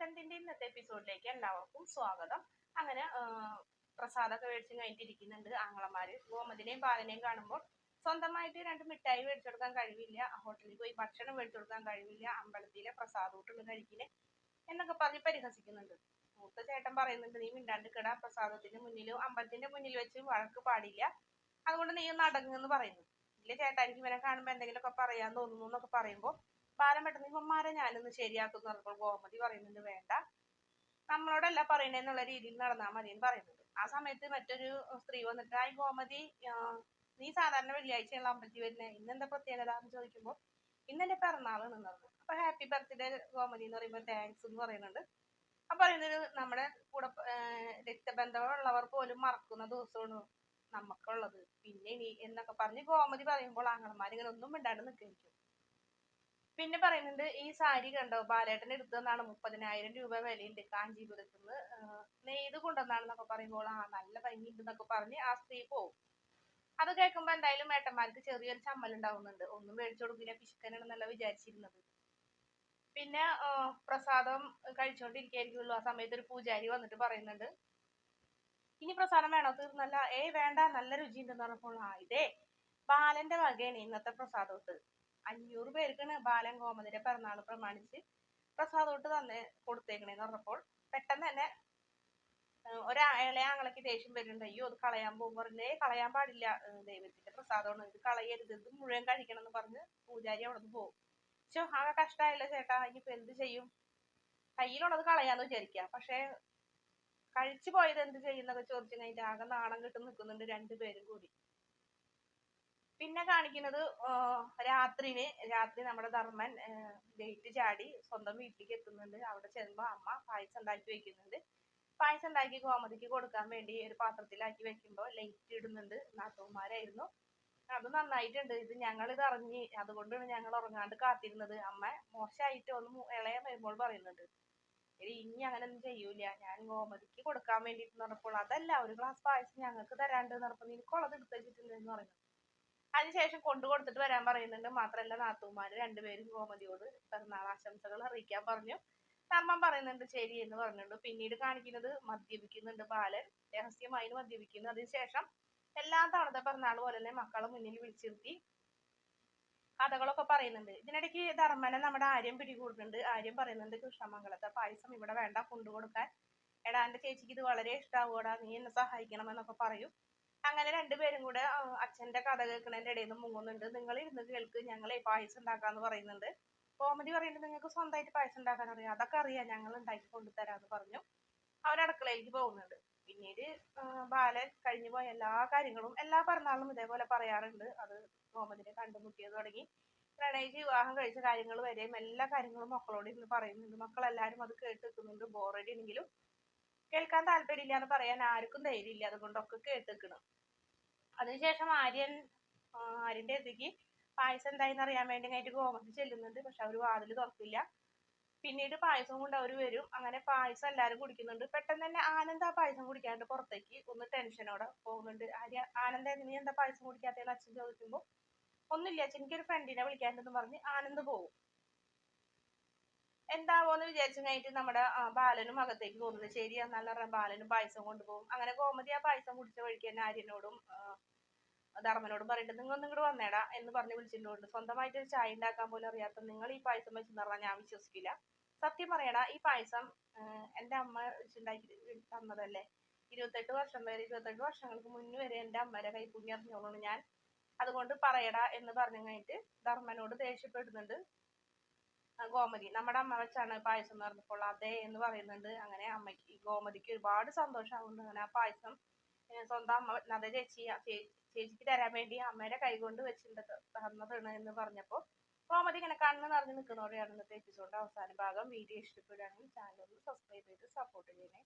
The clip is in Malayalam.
കണ്ടന്റിന്റെ ഇന്നത്തെ എപ്പിസോഡിലേക്ക് എല്ലാവർക്കും സ്വാഗതം. അങ്ങനെ പ്രസാദമൊക്കെ മേടിച്ച് കഴിഞ്ഞിട്ടിരിക്കുന്നുണ്ട് ആങ്ങളമാര്. ഗോമതിനെയും ബാലനെയും കാണുമ്പോൾ സ്വന്തമായിട്ട് രണ്ട് മിഠായി മേടിച്ചു കൊടുക്കാൻ കഴിവില്ല, ഹോട്ടലിൽ പോയി ഭക്ഷണം മേടിച്ചു കൊടുക്കാൻ കഴിവില്ല, അമ്പലത്തിലെ പ്രസാദോട്ടുള്ള കഴിക്കിന് എന്നൊക്കെ പറഞ്ഞ് പരിഹസിക്കുന്നുണ്ട്. മൂത്ത ചേട്ടൻ പറയുന്നുണ്ട്, നീ മിണ്ടാണ്ട് കിട, പ്രസാദത്തിന്റെ മുന്നിലും അമ്പലത്തിന്റെ മുന്നിൽ വെച്ച് വഴക്ക് പാടില്ല, അതുകൊണ്ട് നീ ഒന്ന് അടങ്ങുമെന്ന് പറയുന്നു. ഇല്ല ചേട്ടാ, എനിക്ക് ഇവനെ കാണുമ്പോ എന്തെങ്കിലുമൊക്കെ പറയാൻ തോന്നുന്നു എന്നൊക്കെ പറയുമ്പോൾ ബാലൻ പെട്ടെന്ന് ഇവന്മാരെ ഞാനൊന്ന് ശരിയാക്കുന്നു പറഞ്ഞപ്പോൾ ഗോമതി പറയുന്നുണ്ട്, വേണ്ട, നമ്മളോടല്ല പറയണെന്നുള്ള രീതിയിൽ നടന്നാൽ മതി എന്ന് പറയുന്നുണ്ട്. ആ സമയത്ത് മറ്റൊരു സ്ത്രീ വന്നിട്ട്, ആയി ഗോമതി, നീ സാധാരണ വെള്ളിയാഴ്ചയുള്ള അമ്പലത്തിൽ വരുന്നേ, ഇന്നെന്താ പ്രത്യേകത എന്ന് ചോദിക്കുമ്പോൾ ഇന്നെന്റെ പിറന്നാളാണെന്ന് പറഞ്ഞു. അപ്പൊ ഹാപ്പി ബർത്ത്ഡേ ഗോമതി എന്ന് പറയുമ്പോൾ താങ്ക്സ് എന്ന് പറയുന്നുണ്ട്. അപ്പൊ പറയുന്നത്, നമ്മുടെ കൂടെ രക്തബന്ധമുള്ളവർ പോലും മറക്കുന്ന ദിവസമാണ് നമുക്കുള്ളത്, പിന്നെ ഇനി എന്നൊക്കെ പറഞ്ഞ് ഗോമതി പറയുമ്പോൾ ആങ്ങളമാരിങ്ങനെ ഒന്നും മിണ്ടാണ്ട് നിൽക്കുകയായിരിക്കും. പിന്നെ പറയുന്നുണ്ട്, ഈ സാരി കണ്ടോ, ബാലേട്ടൻ എടുത്തതെന്നാണ്, 30,000 രൂപ വിലയുണ്ട്, കാഞ്ചീപുരത്ത് നിന്ന് നെയ്ത് കൊണ്ടുവന്നാണെന്നൊക്കെ പറയുമ്പോൾ ആ നല്ല ഭംഗിയുണ്ട് എന്നൊക്കെ പറഞ്ഞ് ആ സ്ത്രീ പോവും. അത് കേൾക്കുമ്പോ എന്തായാലും ഏട്ടന്മാർക്ക് ചെറിയൊരു ചമ്മലുണ്ടാവുന്നുണ്ട്. ഒന്നും മേടിച്ചു കൊടുക്കില്ല, പിശുക്കനാണെന്നല്ല വിചാരിച്ചിരുന്നത്. പിന്നെ പ്രസാദം കഴിച്ചോണ്ടിരിക്കുകയായിരിക്കുമല്ലോ, ആ സമയത്ത് ഒരു പൂജാരി വന്നിട്ട് പറയുന്നുണ്ട്, ഇനി പ്രസാദം വേണോ, തീർന്നല്ല, വേണ്ട, നല്ല രുചിയുണ്ടെന്ന് പറഞ്ഞപ്പോൾ ഇതേ ബാലന്റെ വകയാണ് ഇന്നത്തെ പ്രസാദോട്ട്, 500 പേർക്കാണ് ബാലൻ ഗോമതിയുടെ പിറന്നാൾ പ്രമാണിച്ച് പ്രസാദോട്ട് തന്നെ കൊടുത്തേക്കണേന്ന് പറഞ്ഞപ്പോൾ പെട്ടെന്ന് തന്നെ ഇളയ ആങ്ങളയ്ക്ക് ദേഷ്യം വരുന്നുണ്ട്. അയ്യോ, അത് കളയാൻ പോകും, പറഞ്ഞേ കളയാൻ പാടില്ല, ദൈവത്തിന്റെ പ്രസാദമാണ്, ഇത് കളയരുത്, ഇത് മുഴുവൻ കഴിക്കണം എന്ന് പറഞ്ഞ് പൂജാരി അവിടെ നിന്ന് പോകും. ആകെ കഷ്ടമായില്ല ചേട്ടാ, ഇനിയിപ്പോ എന്ത് ചെയ്യും, കയ്യിലുള്ളത് കളയാന്ന് വിചാരിക്കുക, പക്ഷെ കഴിച്ചു പോയത് എന്ത് ചെയ്യുന്നൊക്കെ ചോദിച്ചു കഴിഞ്ഞിട്ട് ആകെ നാണം കിട്ടും നിൽക്കുന്നുണ്ട് രണ്ടുപേരും കൂടി. പിന്നെ കാണിക്കുന്നത് രാത്രി നമ്മുടെ ധർമ്മൻ ഗേറ്റ് ചാടി സ്വന്തം വീട്ടിലേക്ക് എത്തുന്നുണ്ട്. അവിടെ ചെല്ലുമ്പോ അമ്മ പായസം ഉണ്ടാക്കി വെക്കുന്നുണ്ട്. പായസം ഉണ്ടാക്കി ഗോമതിക്ക് കൊടുക്കാൻ വേണ്ടി ഒരു പാത്രത്തിലാക്കി വെക്കുമ്പോൾ ലൈറ്റ് ഇടുന്നുണ്ട്. നാത്തൂന്മാരായിരുന്നു. അത് നന്നായിട്ടുണ്ട്, ഇത് ഞങ്ങളിത് അറിഞ്ഞ്, അതുകൊണ്ടാണ് ഞങ്ങൾ ഉറങ്ങാണ്ട് കാത്തിരുന്നത്. അമ്മ മോശമായിട്ട് ഒന്ന് ഇളയ വരുമ്പോൾ പറയുന്നുണ്ട്, ഇനി അങ്ങനെ ഒന്നും ചെയ്യൂല, ഞാൻ ഗോമതിക്ക് കൊടുക്കാൻ വേണ്ടിട്ട് പറഞ്ഞപ്പോൾ അതല്ല, ഒരു ഗ്ലാസ് പായസം ഞങ്ങൾക്ക് തരാണ്ട് പറഞ്ഞപ്പോൾ നിനക്കുള്ളത് എടുത്ത് വെച്ചിട്ടുണ്ടെന്ന് പറയുന്നു. അതിനുശേഷം കൊണ്ടു കൊടുത്തിട്ട് വരാൻ പറയുന്നുണ്ട്. മാത്രല്ല നാത്തൂമാര് രണ്ടുപേരും ഗോമതിയോട് പിറന്നാൾ ആശംസകൾ അറിയിക്കാൻ പറഞ്ഞു. ധർമ്മം പറയുന്നുണ്ട് ശരി എന്ന് പറഞ്ഞിട്ടുണ്ട്. പിന്നീട് കാണിക്കുന്നത് മദ്യപിക്കുന്നുണ്ട് ബാലൻ, രഹസ്യമായി മദ്യപിക്കുന്നു. അതിനുശേഷം എല്ലാ തവണത്തെ പിറന്നാൾ പോലെ തന്നെ മക്കളെ മുന്നിൽ വിളിച്ചിരുത്തി കഥകളൊക്കെ പറയുന്നുണ്ട്. ഇതിനിടയ്ക്ക് ധർമ്മനെ നമ്മുടെ ആര്യം പിടികൂടുന്നുണ്ട്. ആര്യം പറയുന്നുണ്ട്, കൃഷ്ണമംഗലത്തെ പായസം ഇവിടെ വേണ്ട, കൊണ്ടുകൊടുക്കാൻ, എടാ എന്റെ ചേച്ചിക്ക് ഇത് വളരെ ഇഷ്ടാവൂടാ, നീ എന്നെ സഹായിക്കണം എന്നൊക്കെ പറയും. അങ്ങനെ രണ്ടുപേരും കൂടെ അച്ഛന്റെ കഥ കേൾക്കണതിന്റെ ഇടയിൽ നിന്ന് മുങ്ങുന്നുണ്ട്. നിങ്ങൾ ഇരുന്ന് കേൾക്ക്, ഞങ്ങളെ പായസം ഉണ്ടാക്കാന്ന് പറയുന്നുണ്ട്. കോമഡി പറയുന്നുണ്ട്, നിങ്ങൾക്ക് സ്വന്തമായിട്ട് പായസം ഉണ്ടാക്കാൻ അറിയാം, അതൊക്കെ അറിയാം, ഞങ്ങൾ ഉണ്ടാക്കി കൊണ്ടുതരാന്ന് പറഞ്ഞു. അവരടുക്കളയിലേക്ക് പോകുന്നുണ്ട്. പിന്നീട് ബാലൻ കഴിഞ്ഞു പോയ എല്ലാ കാര്യങ്ങളും എല്ലാ പിറന്നാളും ഇതേപോലെ പറയാറുണ്ട്. അത് കോമഡിനെ കണ്ടുമുട്ടിയത് തുടങ്ങി പ്രണയിച്ച് വിവാഹം കഴിച്ച കാര്യങ്ങൾ വരെയും എല്ലാ കാര്യങ്ങളും മക്കളോട് ഇന്ന് പറയുന്നുണ്ട്. മക്കളെല്ലാരും അത് കേട്ടിരിക്കുന്നുണ്ട്. ബോറടി എങ്കിലും കേൾക്കാൻ താല്പര്യമില്ല എന്ന് പറയാൻ ആർക്കും ധൈര്യമില്ല, അതുകൊണ്ടൊക്കെ കേട്ടിരിക്കണം. അതിനുശേഷം ആര്യന്റെ അടുത്തേക്ക് പായസം എന്തായെന്ന് അറിയാൻ വേണ്ടി കഴിഞ്ഞിട്ട് ഗോമതി ചെല്ലുന്നുണ്ട്. പക്ഷെ അവര് വാതില് തുറക്കില്ല. പിന്നീട് പായസം കൊണ്ട് അവര് വരും. അങ്ങനെ പായസം എല്ലാരും കുടിക്കുന്നുണ്ട്. പെട്ടെന്ന് തന്നെ ആനന്ദ് ആ പായസം കുടിക്കാണ്ട് പുറത്തേക്ക് ഒന്ന് ടെൻഷനോടെ പോകുന്നുണ്ട്. ആനന്ദ്, നീ എന്താ പായസം കുടിക്കാത്തതെന്ന് അച്ഛൻ ചോദിക്കുമ്പോൾ ഒന്നുമില്ല അച്ഛൻ, എനിക്കൊരു ഫ്രണ്ടിനെ വിളിക്കാണ്ടെന്ന് പറഞ്ഞ് ആനന്ദ് പോകും. എന്താവോന്ന് വിചാരിച്ചു കഴിഞ്ഞിട്ട് നമ്മുടെ ബാലനും അകത്തേക്ക് പോകുന്നത്. ശരി എന്നാലും പറഞ്ഞ ബാലനും പായസം കൊണ്ടുപോകും. അങ്ങനെ ഗോമതി ആ പായസം കുടിച്ച വഴിക്ക് തന്നെ ആര്യനോടും ധർമ്മനോടും പറയുന്നുണ്ട്, നിങ്ങൾ ഒന്നും ഇങ്ങോട്ട് വന്നേടാ എന്ന് പറഞ്ഞ് വിളിച്ചിട്ടുണ്ട്. സ്വന്തമായിട്ട് ഒരു ചായ ഉണ്ടാക്കാൻ പോലും അറിയാത്ത നിങ്ങൾ ഈ പായസം വെച്ചെന്ന് പറഞ്ഞാൽ ഞാൻ വിശ്വസിക്കില്ല. സത്യം പറയടാ, ഈ പായസം എന്റെ അമ്മ വെച്ചുണ്ടാക്കി തന്നതല്ലേ, 28 വർഷങ്ങൾക്ക് മുന്നേ വരെ എന്റെ അമ്മയുടെ കൈപ്പുണ്യം അറിഞ്ഞോളൂ ഞാൻ, അതുകൊണ്ട് പറയടാ എന്ന് പറഞ്ഞു കഴിഞ്ഞിട്ട് ധർമ്മനോട് ദേഷ്യപ്പെടുന്നുണ്ട് ഗോമതി. നമ്മുടെ അമ്മ വെച്ചാണ് പായസം എന്ന് പറഞ്ഞപ്പോൾ അതെ എന്ന് പറയുന്നുണ്ട്. അങ്ങനെ ഗോമതിക്ക് ഒരുപാട് സന്തോഷമാവുന്നുണ്ട്. അങ്ങനെ ആ പായസം സ്വന്തം അമ്മ നദ ചേച്ചിക്ക് തരാൻ വേണ്ടി അമ്മയുടെ കൈ കൊണ്ട് വെച്ചിട്ട് തന്നതാണ് എന്ന് പറഞ്ഞപ്പോൾ ഗോമതി ഇങ്ങനെ കണ്ണ് നിറഞ്ഞ് നിൽക്കുന്നതോടെയാണ് ഇന്നത്തെ എപ്പിസോഡിന്റെ അവസാന ഭാഗം. വീഡിയോ ഇഷ്ടപ്പെടുകയാണെങ്കിൽ ചാനൽ ഒന്ന് സബ്സ്ക്രൈബ് ചെയ്ത് സപ്പോർട്ട് ചെയ്യണേ.